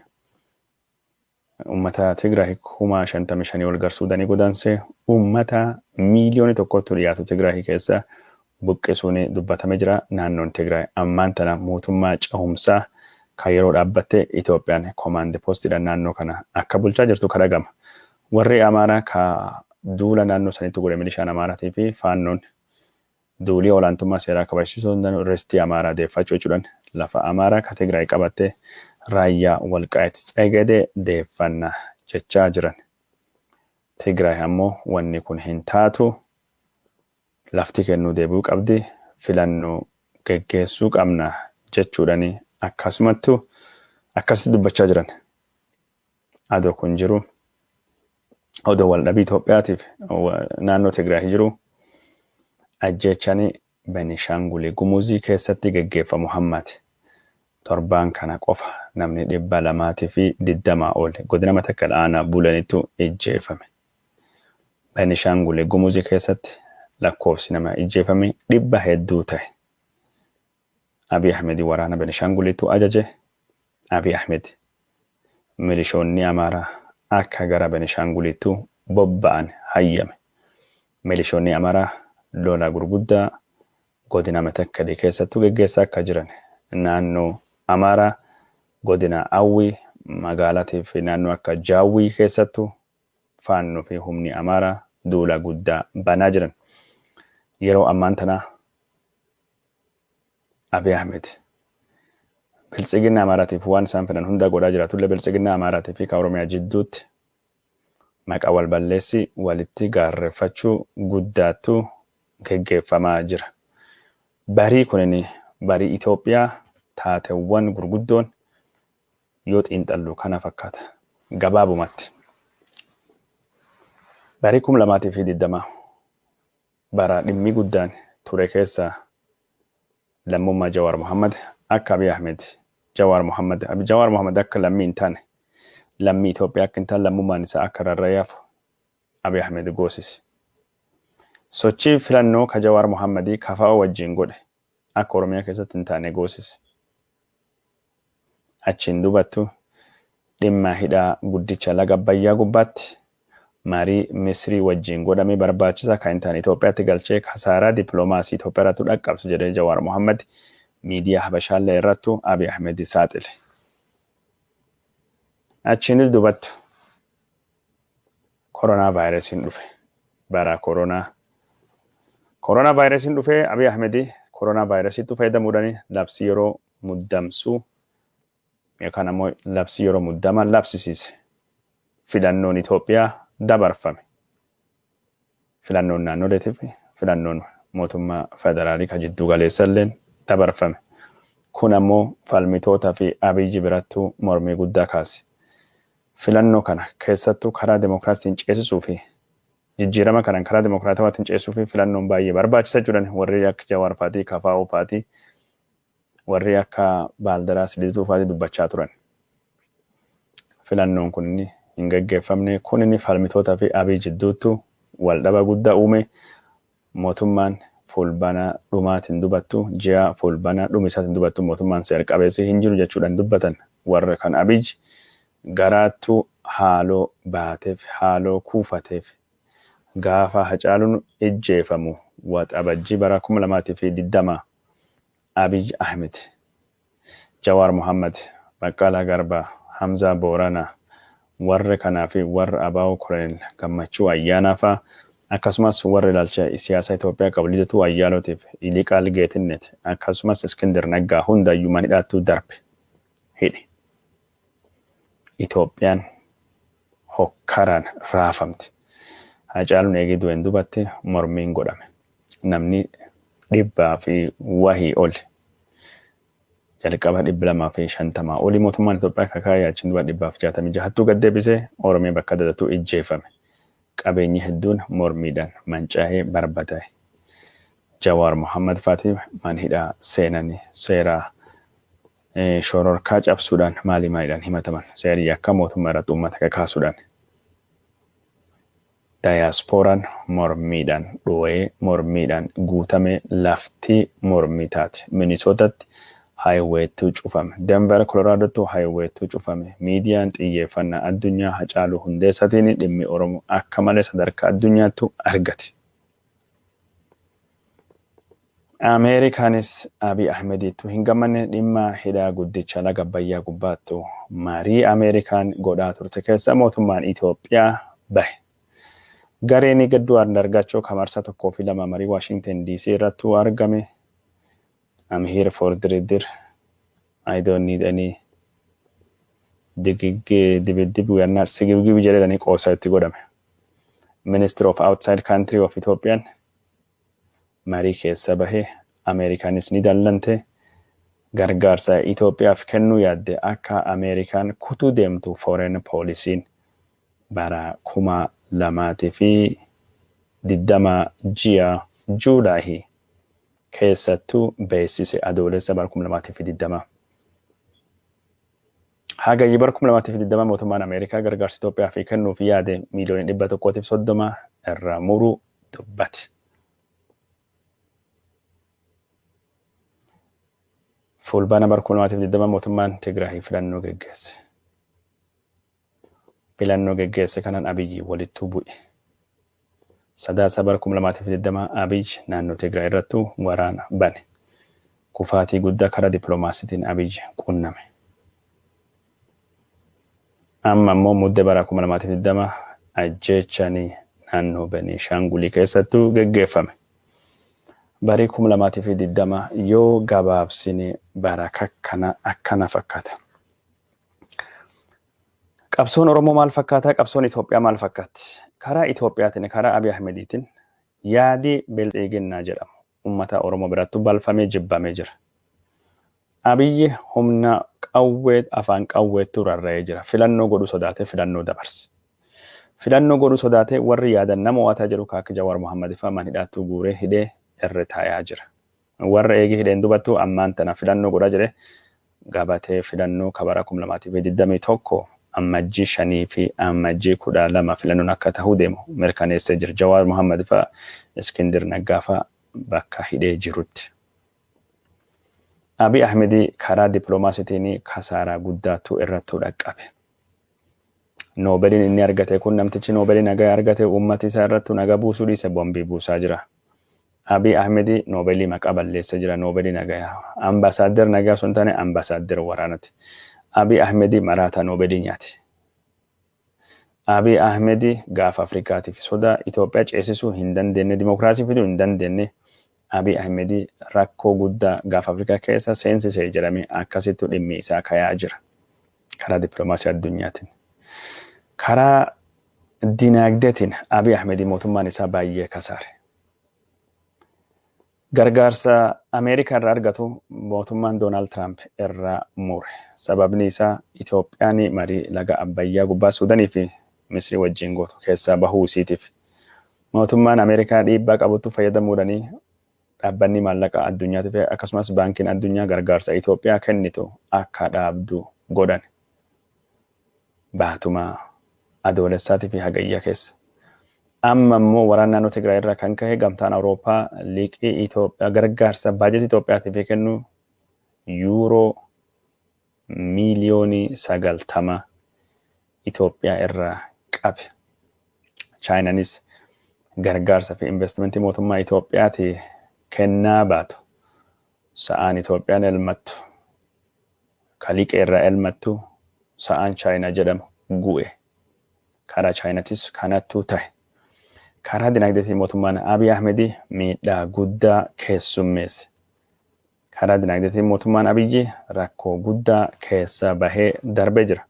A: uummata Tigraay 55,000 ol gara Suudaanii godaansee uummata miiliyoona tokkotti dhiyaatu Tigraay keessa buqqisuun dubbatame jira. Naannoon Tigraay ammaan tana mootummaa cehumsaa kan yeroo dhaabbatte Itoophiyaan komaande poostidhaan naannoo kana akka bulchaa jirtu kadhagama. Warri Amaaraa ka duula naannoo sanitti godhe milishaan Amaaraatii fi faannoon duulii olaantummaa seeraa kabachiisuu danda'u restii Amaaraa deeffachuu jechuudhaan lafa Amaaraa ka Tigraay qabattee raayyaa Walqaayitti Tsegedee deeffanna jechaa jiran. Tigraay ammoo wanni kun hin taatu lafti kennuu deebi'uu qabdi filannoo geggeessuu qabna jechuudhaan akkasumattuu akkasitti dubbachaa jiran. Adoo kun jiru odoo waldhabii Itoophiyaatiif naannoo Tigraay jiru ajjeechaan Benishaangul Gumuzii keessatti geggeeffamu hammaati. Torbaan kana qofa namni 220 ol godina Matakkal aanaa Bulanittu ajjeefame. Benishaangul Gumuzii keessatti lakkoofsi nama ajjeefame 100 hedduu ta'e. Abiy Ahmed waraana Benishaangulittu ajaje. Abiy Ahmed milishoonni Amaaraa akka gara Benishaangulittu bobba'an hayyame. Milishoonni Amaaraa lola gurguddaa godina Matakkal keessattuu geggeessaa akka jiran. Naannoo Amaaraa godina Awwii magaalaatii fi naannoo akka Jaawwii keessattuu faannoo fi humni Amaaraa duula guddaa banaa jiran. Yeroo ammaan tana Abiy Ahmed biltsiginna Amaaraatiif waan isaan fedhan hunda godhaa jiraatullee biltsiginna Amaaraatii fi Oromiyaa jidduutti maqaa wal balleessi walitti gaarreeffachuu guddaatu geggeeffamaa jira. Barii kunin barii Itoophiyaa taateewwan gurguddoon yoo xiinxallu kana fakkaata. Gabaabumatti barii 2020 bara dhimmi guddaan ture keessa lammummaa Jawaar Mohammad akka Abiy Ahmed Jawaar Mohammad akka lammii hin taane lammii Itoophiyaa akka hin taane lammummaan isaa akka rarra'eef Abiy Ahmed goosise. Sochii filannoo ka Jawaar Mohammadii kafaa wajjin godhe akka Oromiyaa keessatti hin taane goosise. Achiin dubattu dhimma hidhaa guddicha laga Abbayyaa gubbaatti marii Misrii wajjin godhamee barbaachisaa kan ta'an Itoophiyaatti galchee kasaaraa dippiloomaasii Itoophiyaa irratti dhaqqabsu jedhee Jawaar Mohaammed miidiyaa Habashaallee irrattu Abiy Ahmed saaxile. Achiinis dubattu koronaa vaayirasiin dhufe. Bara koronaa vaayirasiin dhufe Abiy Ahmed koronaa vaayirasiitti fayyadamuudhaan labsii yeroo muddamsuu yookaan ammoo labsii yeroo muddamaa labsisiise. Filannoon Itoophiyaa dabarfame. Filannoon naannoleetiif filannoon mootummaa federaalii kan jiddu galeessalleen dabarfame. Kun ammoo falmitootaa fi Abiyyi birattuu mormii guddaa kaase. Filannoo kana keessattuu karaa demokraasiitiin ceesisuu fi jijjiirama kanan karaa demokraatawaatiin ceesisuu fi filannoon baay'ee barbaachisa jedhan warri akka Jawaar Faatii, Kafaa'oo Faatii, warri akka Baaldaraas Liizuu Faatii dubbachaa turan. Filannoon kun hin gaggeeffamne kun inni falmitootaa fi Abiy jidduuttu waldhaba guddaa uume. Mootummaan fulbana dhumaatiin dubattu ji'a fulbana dhumisaatiin dubattu mootummaan seera qabeessi hin jiru jechuudhaan dubbatan warra kan Abiy garaattu haaloo baateef haaloo kuufateef gaafa Hacaaluun ijjeefamu waxabajjii bara 2020 Abiy Ahmed, Jawaar Mohaammed, Baqqalaa Garbaa, Hamzaa Booranaa warra kanaa fi warra Abaa'oo Koloneel Gammachuu Ayyaanaa fa'aa akkasumas warra ilaalcha siyaasa Itoophiyaa qabu Lidatuu Ayyaalootiif Iliqaal Geetinnet akkasumas Iskindir Naggaa hundayyuu manidhaattuu darbe hidhe. Itoophiyaan hokkaraan raafamte. Hacaaluun eegee du'een dubatti mormiin godhame. Namni 100 fi wahii oli. Jalqaba 250 oli mootummaan Itoophiyaa kakaayee achiin duba 166 gad deebisee Oromiyaa bakka dadattuu ijjeefame. Qabeenyi hedduun mormiidhaan mancaa'ee barbadaa'e. Jawaar Mohaammed Faatii manhidhaa seenanii seeraa shororkaa cabsuudhaan maaliidhaan himataman seerii akka mootummaa irratti uummata kakaasuudhaan. Daayaaspooraan mormiidhaan dhoo'ee mormiidhaan guutame lafti mormii taate. Minisootatti haayiweetu cufame. Denver Koloraadotti haayiweetu cufame. Miidiyaan xiyyeeffannaa addunyaa Hacaaluu Hundeessaatiin dhimmi Oromoo akka malee sadarkaa addunyaattu argate. Ameerikaanis Abiy Ahmediitu hin gammanne dhimma hidhaa guddicha laga Abbayyaa gubbaattu marii Ameerikaan godhaa turte keessa mootummaan Itoophiyaa bahe. Gareen gadduu argachuu kamarsa 1 fi 2 marii Washington DC irrattu argame. I'm here for dribble. I don't need any dibidib. We are not sigibgib jedhanii qoosaa itti godhame. Minister of Outside Country of Ethiopian marii keessa bahee Ameerikaanis ni dallante gargaarsa Itoophiyaaf kennuu yaadde akka Ameerikaan kutuu deemtu foreign policy'n bara 2020 ji'a Juulaayii keessattuu beeksise adoolessa bara 2020. Hagayya bara 2020 mootummaan Ameerikaa gargaarsa Itoophiyaaf kennuuf yaade miiliyoona 130 irraa muruu dubbate. Fulbaana bara 2020 mootummaan Tigraay filannoo geggeesse. Filannoo geggeesse kanaan Abiyyi walittuu bu'e. Sadaasa bara 2020 Abiy naannoo Tigraay irrattu waraana bane. Kufaatii guddaa karaa dippiloomaasiitiin Abiy qunname. Amma immoo mudde bara 2020 ajjeechanii naannoo Beenishaangulii keessattuu geggeeffame. Barii 2020 yoo gabaabsine bara akkana fakkaata. Qabsoon Oromoo maal fakkaata? Qabsoon Itoophiyaa maal fakkaatti? Karaa Itoophiyaatiin karaa Abiy Ahmediitiin yaadii bilxiginnaa jedhamu uummata Oromoo birattu balfamee jibbamee jira. Abiyyi humna qawwee afaan qawweetu rarra'ee jira. Filannoo godhu sodaatee filannoo dabarse. Filannoo godhu sodaatee warri yaadan nama waataa jiru akka Jawaar Mohaammed fa'aa manhidhaattuu guuree hidhee irra taa'aa jira. Warra eegi hidheen dubattu ammaan tana filannoo godhaa jedhe gabatee filannoo kabara 2021 ammajjii 5 fi ammajjii 12 filannoon akka ta'uu deemu mirkaneessee jira. Jawaar Mohaammed fa'aa Iskindir Naggaa fa'aa bakka hidhee jirutti. Abiy Ahmed karaa dippiloomaasiitiin kasaaraa guddaatu irratti dhaqqabe. Noobeliin inni argate kun namtichi Noobelii nagaa argate uummata isaa irratti nagaa buusuu dhiise bombii buusaa jira. Abiy Ahmed Noobelii maqaa balleessa jira. Noobelii nagaa ambasaaddar nagaa sun taane ambasaaddar waraanati. Abiy Ahmed maraataa Noobelii nyaati. Abiy Ahmed gaafa Afrikaatiif sodaa Itoophiyaa ceesisuu hin dandeenye, dimokiraasii fiduu hin dandeenye. Abiy Ahmed rakkoo guddaa gaafa Afrikaa keessa seensisee jedhamee akkasittu dhimmi isaa kayaa jira. Karaa dippiloomaasii addunyaatiin. Karaa dinagdeetiin Abiy Ahmed mootummaan isaa baay'ee kasaare. Gargaarsa Ameerikaa irraa argatu mootummaan Doonaald Tiraamp irraa mure. Sababni isaa Itoophiyaan marii laga Abbayyaa gubbaa Suudanii fi Misrii wajjin gootu keessaa bahuu isiitiif. Mootummaan Ameerikaa dhiibbaa qabutti fayyadamuudhaanii dhaabbanni maallaqaa addunyaatiif akkasumas baankiin addunyaa gargaarsa Itoophiyaa kennitu akka dhaabdu godhan. Baatuma adoolessaatii fi hagayyaa keessa. Amma immoo waraana naannoo Tigraay irraa kan ka'e gamtaan Awurooppaa liqii Itoophiyaa gargaarsa baajetii Itoophiyaatiif kennu yuuroo miiliyoonii 90 Itoophiyaa irraa qabe. Chaayinaanis gargaarsa fi investimentii mootummaa Itoophiyaati kennaa baatu. Sa'aan Itoophiyaan elmattu kaliqee irraa elmattu sa'aan Chaayinaa jedhamu gu'e. Karaa Chaayinaatis kanattuu ta'e. Karaa dinagdeetiin mootummaan Abiy Ahmed miidhaa guddaa keessummeesse. Karaa dinagdeetiin mootummaan Abiyyi rakkoo guddaa keessa bahee darbee jira.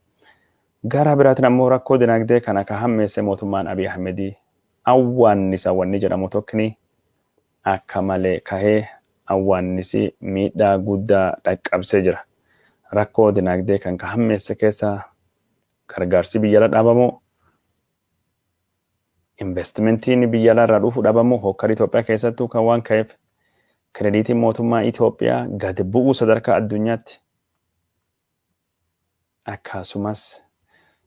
A: Gara biraatiin ammoo rakkoo dinagdee kana akka hammeesse mootummaan Abiy Ahmed awwaannisa wanni jedhamu tokkni akka malee kahee awwaannisi miidhaa guddaa dhaqqabsee jira. Rakkoo dinagdee kan ka hammeesse keessa gargaarsi biyya ala dhaabamu, investimentiin biyya ala irraa dhufu dhabamu hokkara Itoophiyaa keessattuu kan waan ka'eef kirediitiin mootummaa Itoophiyaa gad bu'uu sadarkaa addunyaatti akkasumas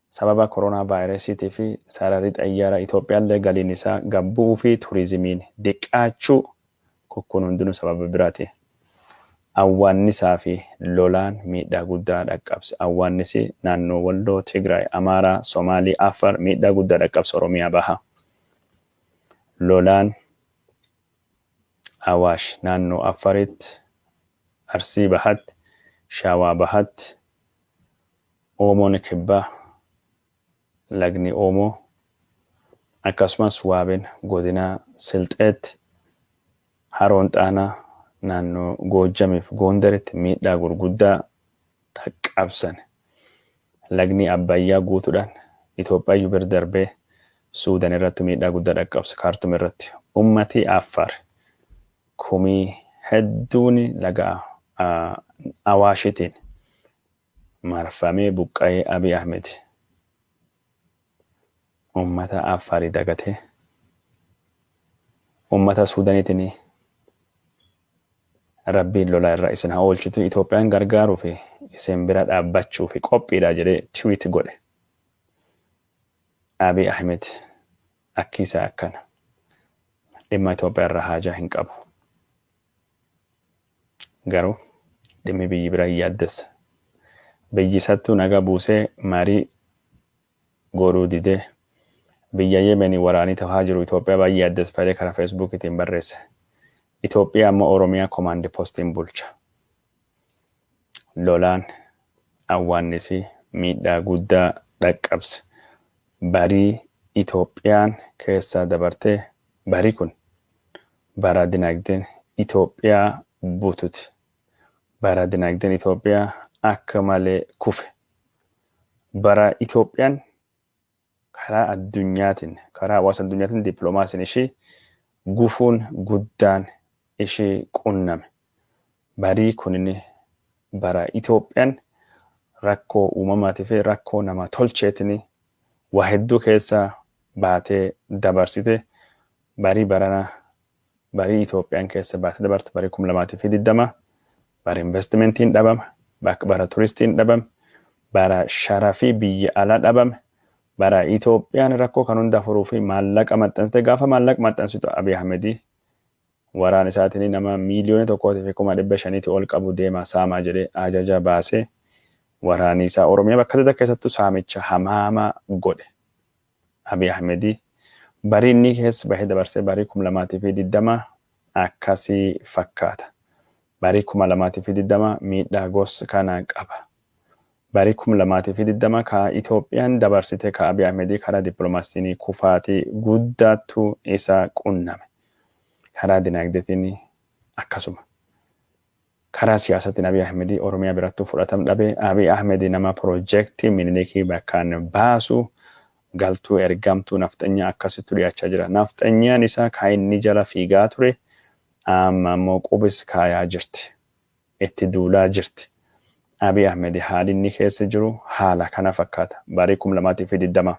A: sababa koronaa vaayirasiitii fi sararri xayyaaraa Itoophiyaallee galiin isaa gad bu'uu fi turizimiin diqqaachuu kun hundinuu sababa biraati. Awwaannisaa fi lolaan miidhaa guddaa dhaqqabse. Awwaannisi naannoo Walloo, Tigraay, Amaaraa, Somaalii, Afar miidhaa guddaa dhaqqabse Oromiyaa baha. Lolaan Awaash naannoo Afaritti, Arsii bahatti, Shawaa bahatti, Oomoon kibbaa, lagni Oomoo akkasumas Waabeen godina Silxeetti, Haroon Xaanaa naannoo Goojjamiif Gondaritti miidhaa gurguddaa dhaqqabsan. Lagni Abbayyaa guutuudhaan Itoophiyaa bira darbee Suudaan irratti miidhaa guddaa dhaqqabse. Kaartum irratti ummati Affaar kumii hedduun laga Awaashitiin marfamee buqqa'ee Abiy Ahmed ummata Affaarii dagatee ummata Suudaaniitiin Rabbiin lolaa irraa isin haa oolchitu Itoophiyaan gargaaruu fi isin bira dhaabbachuu fi qophiidha jedhee tiwiit godhe. Abiy Ahmed akkisaa akkana dhimma Itoophiyaa irraa haajaa hin qabu. Garuu dhimmi biyyi bira hin yaaddessa. Biyyi isattuu nagaa buusee marii godhuu didee biyya Yemenii waraanii ta'aa jiru Itoophiyaa baay'ee yaaddessifadee karaa Feesbuukiitiin barreesse. Itoophiyaa amma Oromiyaa komaandi poostiin bulcha. Lolaan awwaannisi miidhaa guddaa dhaqqabse. Barii Itoophiyaan keessaa dabartee barii kun bara dinagdeen Itoophiyaa bututi. Bara dinagdeen Itoophiyaa akka malee kufe. Bara Itoophiyaan karaa addunyaatiin, karaa hawaasa addunyaatiin dippiloomaasiin ishee gufuun guddaan ishee qunname. Barii kunin bara Itoophiyaan rakkoo uumamaatii fi rakkoo nama tolcheetiin waa hedduu keessaa baatee dabarsite. Barii Itoophiyaan keessa baatee dabarte barii 2020 bara investimentiin dhabame, bara turistiin dhabame, bara sharafii biyya alaa dhabame, bara Itoophiyaan rakkoo kan hunda furuu fi maallaqa maxxansite. Gaafa maallaqa maxxansitu Abiy Ahmed waraan isaatiin nama miiliyoona 1.5 ol qabu deemaa saamaa jedhee ajaja baasee waraanii isaa Oromiyaa bakka adda keessattuu saamicha hamaama godhe. Abiy Ahmed barii inni keessa bahee dabarsee barii 2020 akkasii fakkaata. Barii 2020 miidhaa gosa kana qaba. Barii 2020 ka Itoophiyaan dabarsite ka Abiy Ahmed karaa dippiloomaasii kufaatii guddaatu isa qunname. Karaa dinagdeetiin akkasuma. Karaa siyaasatiin Abiy Ahmed Oromiyaa birattuu fudhatama dhabe. Abiy Ahmed nama piroojeektii Minilikii bakkaan baasu galtuu ergamtuu nafxanyaa akkasitti dhiyaachaa jira. Nafxanyaan isaa kan inni jala fiigaa ture amma immoo qubis kaayaa jirti. Itti duulaa jirti. Abiy Ahmed haali inni keessa jiru haala kana fakkaata. Barii 2020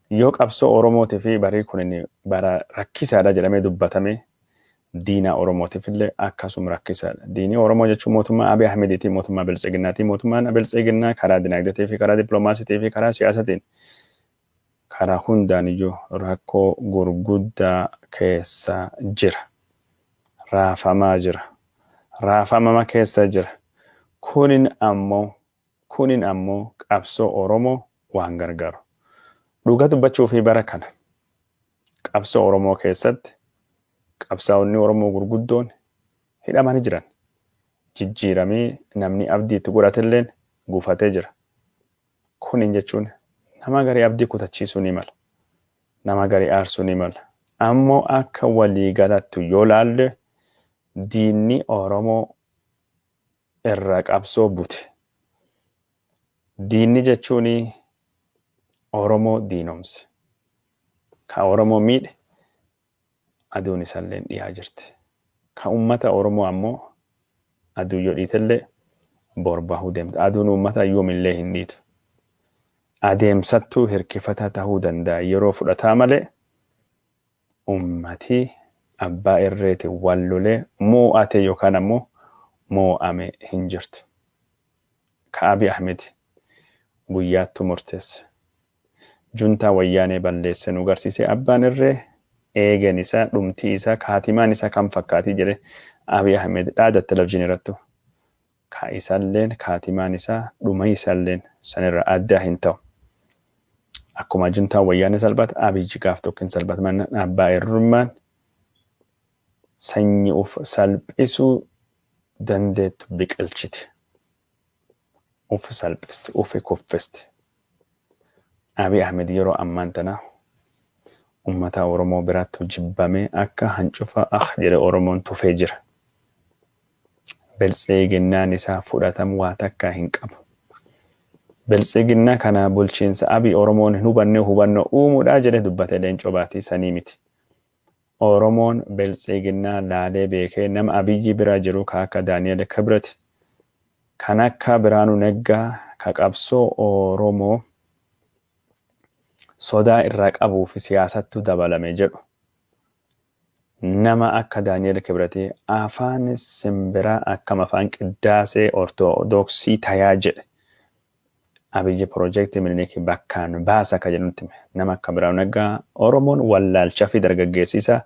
A: yoo qabsoo Oromootiif barii kun bara rakkisaadha jedhamee dubbatame diina Oromootiif illee akkasuma rakkisaadha. Diini Oromoo jechuun mootummaa Abiy Ahmediiti, mootummaa Biltsiginnaati. Mootummaan Biltsiginnaa karaa dinagdeetii fi karaa dippiloomaasiitii fi karaa siyaasatiin karaa hundaan iyyuu rakkoo gurguddaa keessa jira. Raafamaa jira. Raafamama keessa jira. Kunin ammoo qabsoo Oromoo waan gargaaru. Dhugaa dubbachuu fi bara kana qabsoo Oromoo keessatti qabsaa'onni Oromoo gurguddoon hidhamanii jiran. Jijjiiramee namni abdii itti godhatilleen gufatee jira. Kunin jechuun nama garii abdii kutachiisuu ni mala. Nama garii aarsuu ni mala. Ammoo akka walii galattu yoo laalle diinni Oromoo irra qabsoo bute. Diinni jechuun Oromoo diinomse. Ka Oromoo miidhe aduun isaallee dhiyaa jirti. Ka ummata Oromoo ammoo aduu yoo dhiitellee borbahuu deemta. Aduun ummata yoomillee hin dhiitu. Adeemsattuu hirkifata tahuu danda'a. Yeroo fudhataa malee ummati abbaa irreeti wal lolee moo'ate yookaan ammoo moo'ame hin jirtu. Ka Abiy Ahmed guyyaattu murteesse. Juntaa wayyaanee balleesse nu garsiise abbaan irree eegen isaa dhumtii isaa kaatimaan isaa kan fakkaatii jedhe Abiy Ahmed dhaada televizyiinii irrattu. Ka isaalleen kaatimaan isaa dhuma isaalleen sanirra adda hin ta'u. Akkuma juntaa wayyaanee salphata Abiy gaaf tokkin salphata manna abbaa irrummaan sanyii uf salphisuu dandeettu biqilchiti. Uf salphisti, uf kuffesti. Abiy Ahmed yeroo ammaan tana ummata Oromoo biratti jibbamee akka hancufa jedhe Oromoon tufee jira. Biltsiginnaan isaa fudhatamu waa takka hin qabu. Biltsiginnaa kana bulchiinsa Abiy Oromoon hin hubanne hubannoo uumuudhaa jedhe dubbate Leencoo Baatii sanii miti. Oromoon Biltsiginnaa laalee beekee nama Abiyyi bira jiru ka akka Daani'el Kibret kan akka Biraanuu Neggaa ka qabsoo Oromoo sodaa irraa qabuu fi siyaasattu dabalame jedhu. Nama akka Daani'el Kibretii afaan simbiraa akkam afaan qiddaasee ortodoksii tayaa jedhe. Abiyyi piroojeektii Minilikii bakkaan baasa ka jedhutti nama akka Biraanuu Neggaa Oromoon wallaalcha fi dargaggeessisaa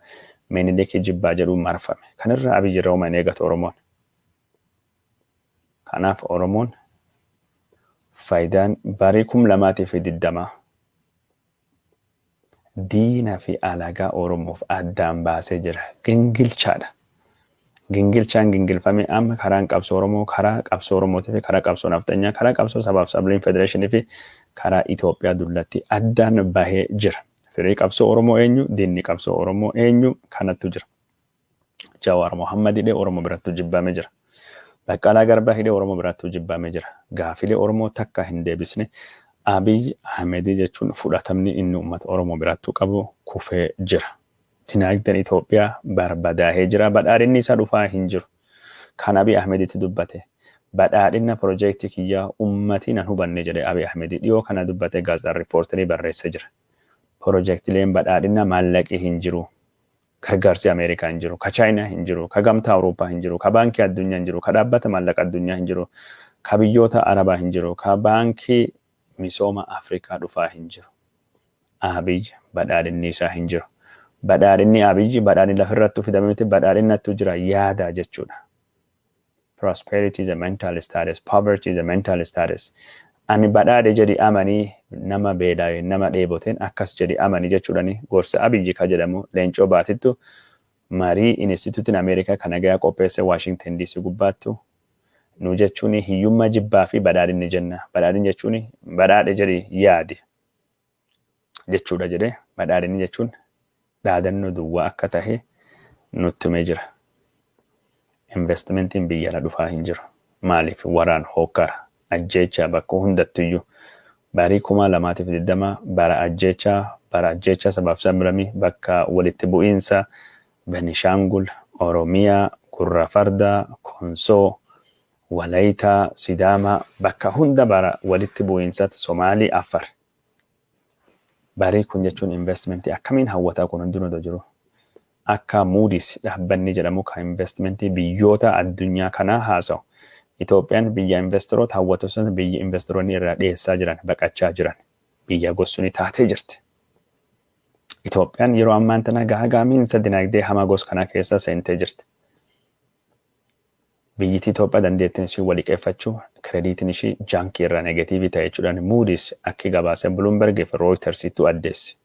A: Minilikii jibbaa jedhuun marfame. Kanirra Abiyyi Rooma hin eegatu Oromoon. Kanaaf Oromoon faayidaan barii 2020 diina fi alagaa Oromoof addaan baasee jira. Gingilchaadha. Gingilchaan gingilfame amma karaan qabsoo Oromoo, karaa qabsoo Oromootii fi karaa qabsoo nafxanyaa, karaa qabsoo sabaaf sableen federeeshinii fi karaa Itoophiyaa dullatti addaan bahee jira. Firii qabsoo Oromoo eenyu, diinni qabsoo Oromoo eenyu kanattu jira. Jawaar Mohammad hidhee Oromoo birattu jibbame jira. Baqqalaa Garbaa hidhee Oromoo birattu jibbame jira. Gaafilee Oromoo takka hin deebisne. Abiy Ahmed jechuun fudhatamni inni uummata Oromoo birattu qabu kufee jira. Dinagdeen Itoophiyaa barbadaahee jira. Badhaadhinni isaa dhufaa hin jiru. Kan Abiy Ahmeditti dubbate. Badhaadhina piroojeektii kiyyaa uummatiin hin hubanne jedhe Abiy Ahmed dhiyoo kana dubbate gaazexaan riippoortarii barreessee jira. Piroojeektiileen badhaadhina maallaqii hin jiru. Gargaarsi Ameerikaa hin jiru. Ka Chaayinaa hin jiru. Ka gamtaa Awurooppaa hin jiru. Ka baankii addunyaa hin jiru. Ka dhaabbata maallaqa addunyaa hin jiru. Ka biyyoota Arabaa hin jiru. Ka baankii misooma Afrikaa dhufaa hin jiru. Abiy badhaadhinni isaa hin jiru. Badhaadhinni Abiy badhaadhinni lafirrattu fidame miti badhaadhinnattu jira yaada jechuudha. prosperity is a mental status, poverty is a mental status. Ani badhaadhe jedhi amanii nama beela'e nama dheeboteen akkas jedhi amanii jechuudhani gorsa Abiyyi ka jedhamu leencoo baatittu marii Instituutiin Ameerikaa kan nagaa qopheesse Washington DC gubbaattu nu jechuun hiyyummaa jibbaa fi badhaadhinni jenna. Badhaadhinni jechuun badhaadhe jedhi yaadi jechuudha jedhee badhaadhinni jechuun dhaadannoo duwwaa akka tahe nutti himee jira. Investmentiin biyya ala dhufaa hin jiru. Maaliif waraan hokkara ajjeechaa bakka hundattiyyuu barii 2020 bara ajjeechaa sabaaf sablamii bakka walitti bu'iinsa Benishangul, Oromiyaa, Gurra Fardaa, Konsoo, Walaytaa, Sidaamaa bakka hunda bara walitti bu'iinsaatti Somaalii, Afar. Barii kun jechuun investmentii akkamiin hawwataa kun hundinuu jiru. Akka Moody's dhaabbanni jedhamu kan investmentii biyyoota addunyaa kanaa haasa'u. Itoophiyaan biyya investoroota hawwatu sana biyya investoroonni irraa dhiyeessaa jiran baqachaa jiran biyya gosuun taatee jirti. Itoophiyaan yeroo ammaan tana gaagamiinsa dinagdee hamaa gos kana keessa seentee jirti. Biyyittii Itoophiyaa dandeettiin ishii waliqeeffachuu krediitiin ishii jaankii irraa negatiivii ta'e jechuudhaan Moody's akka gabaasa Bloomberg fi Reutersittu addeessi.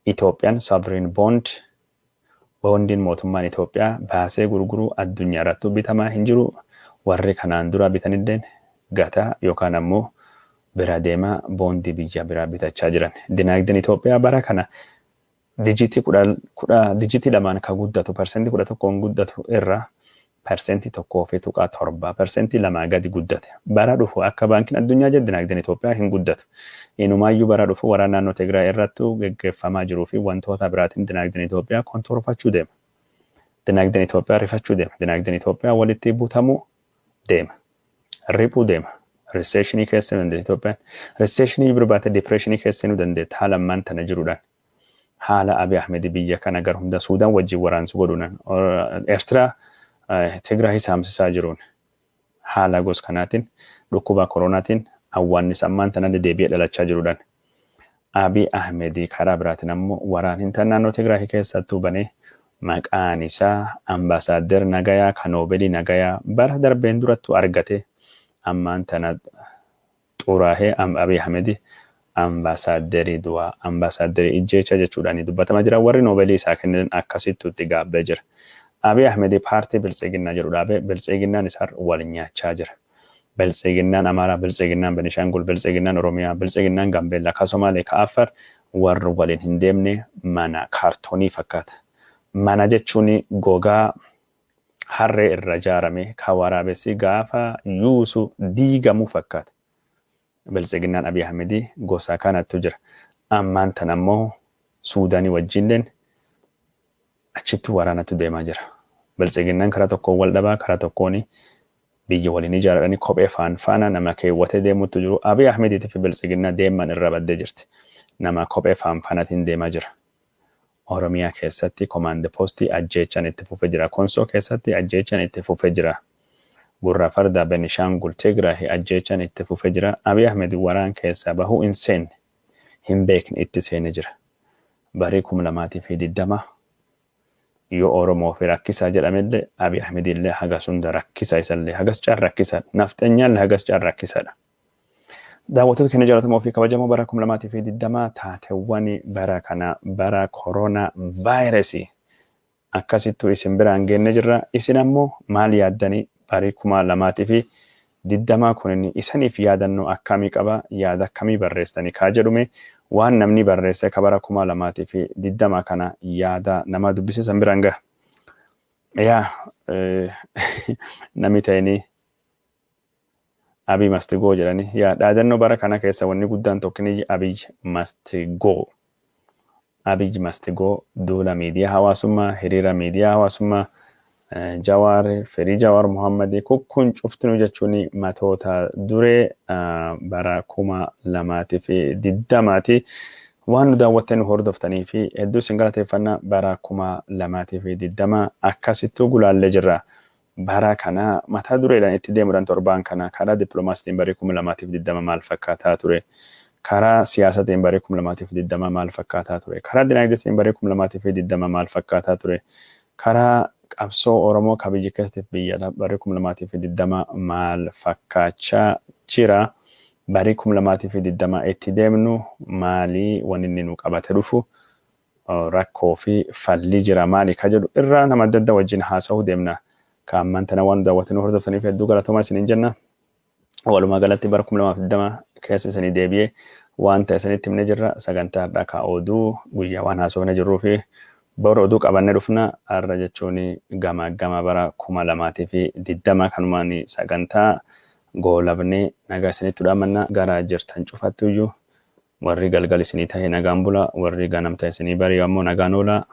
A: Itoophiyaan sovereign boondiin mootummaan Itoophiyaa baasee gurguruu addunyaa irratti bitamaa hin jiru. Warri kanaan dura bitanilleen gataa yookaan ammoo bira deemaa boondii biyya biraa bitachaa jiran. Dinagdeen Itoophiyaa bara kana dijitii lamaan kan guddatu parsentii 11 guddatu irraa parsentii 1.7 parsentii lamaa gadi guddate. Bara dhufu akka baankiin addunyaa jedhu dinagdeen Itoophiyaa hin guddatu. Inumaayyuu bara dhufu waraana naannoo Tigraay irrattu geggeeffamaa jiruu fi wantoota biraatiin dinagdeen Itoophiyaa kontorfachuu deema. Dinagdeen Itoophiyaa rifachuu deema. Dinagdeen Itoophiyaa walitti butamuu deema. Riphuu deema. Recessionii keessa dandeenya Itoophiyaan. Recessionii birbaate depressionii keessa nu dandeetta haala ammaan tana jiruudhaan. Haala Abiy Ahmed biyya kana gara hunda Suudaan wajjin waraansu godhuudhaan Eertiraa Tigraay saamsisaa jiruun haala gos kanaatiin dhukkuba koronaatiin awwaannis ammaan tana deebi'ee dhalachaa jiruudhaan. Abiy Ahmed karaa biraatiin ammoo waraan hin naannoo Tigraay keessattuu banee maqaan isaa ambaasaadder Nagayaa kan Noobeelii Nagayaa bara darbeen durattu argate ammaan tana xuraahee Abiy Ahmed ambaasaadderii du'aa ambaasaadderii ijjeecha jechuudhaan dubbatama jira. Warri Noobeelii isaa kennan akkasittuutti gaabbee jira. Abiy Ahmed paartii biltsiginnaa jedhu dhaabee biltsiginnaan isaa wal nyaachaa jira. Biltsiginnaan Amaaraa, biltsiginnaan Benishangul, biltsiginnaan Oromiyaa, biltsiginnaan Gambeellaa akkasumallee ka Afar warri waliin hin deemne mana kaartoonii fakkaata. Mana jechuun gogaa harree irra ijaarame kan waraabessi gaafa yuusu diigamu fakkaata. Biltsiginnaan Abiy Ahmed gosa kanattu jira. Ammaan tan ammoo Suudaanii wajjinleen achitti waraanatu deemaa jira. Biltsiginnaan karaa tokkoon wal dhabaa karaa tokkoon biyya waliin ijaaratanii kophee faana nama keewwatee deemutu jiru. Abiy Ahmediitii fi biltsiginnaa deeman irra baddee jirti. Nama kophee faanaatiin deemaa jira. Oromiyaa keessatti komaande poostii ajjeechaan itti fufee jira. Konsoo keessatti ajjeechaan itti fufee jira. Gurra Fardaa, Benishangul, Tigraay ajjeechaan itti fufee jira. Abiy Ahmed waraan keessaa bahuu hin seenne hin beekne itti seene jira. Barii 2020 yoo Oromoo fi rakkisaa jedhamellee Abiy Ahmed illee hagas hunda rakkisaa isallee hagas caan rakkisaa nafxanyaallee hagas caan rakkisaadha. Daawwattoota keenya jaallatamoo fi kabajamoo bara 2020 taateewwan bara kana bara koronaa vaayirasii akkasittuu isin biraan geenne jirra. Isin ammoo maal yaaddanii barii 2020 kun isaniif yaadannoo akkamii qaba yaada akkamii barreessanii kaa jedhume waan namni barreesse ka bara 2020 kana yaada nama dubbisiisan biraan gaha. Namni ta'anii Abiy must go jedhanii dhaadannoo bara kana keessa wanni guddaan tokkini Abiy must go. Abiy must go duula miidiyaa hawaasummaa, hiriira miidiyaa hawaasummaa, Jawaar, Firii Jawaar Muhammad kun cuftinu jechuun matoota duree bara 2020 waan nu daawwattanii hordoftanii fi hedduu isin galateeffannaa bara 2020 akkasittuu gulaallee jirra. Bara kana mata dureedhaan itti deemuudhaan torbaan kana karaa dippiloomaasiitiin barii 2020 maal fakkaataa ture? Karaa siyaasatiin barii 2020 maal fakkaataa ture? Karaa dinagdeetiin barii 2020 maal fakkaataa ture? Karaa qabsoo Oromoo kan biyya keessatti biyya bara 2020 maal fakkaachaa jira? Bara 2020 itti deemnu maalii wanni inni nu qabate dhufu? Rakkoo fi falli jira maali ka jedhu irraa nama adda addaa wajjin haasa'uu deemna. Kan mantana waan daawwatanii hordoftaniif hedduu galatoomaa isiniin jenna. Walumaa galatti bara 2020 keessa isinii deebi'ee waan ta'e isinitti himnee jirra. Sagantaa har'aa ka oduu guyyaa waan haasofnee jirruu fi bara oduu qabannee dhufna. Har'a jechuun gama bara 2020 kanumaan sagantaa goolabnee nagaa isinitti dhaamanna. Gara jirtan cufattuyyuu warri galgal isinii ta'e nagaan bula, warri ganam ta'e isinii bari'u ammoo nagaan oola.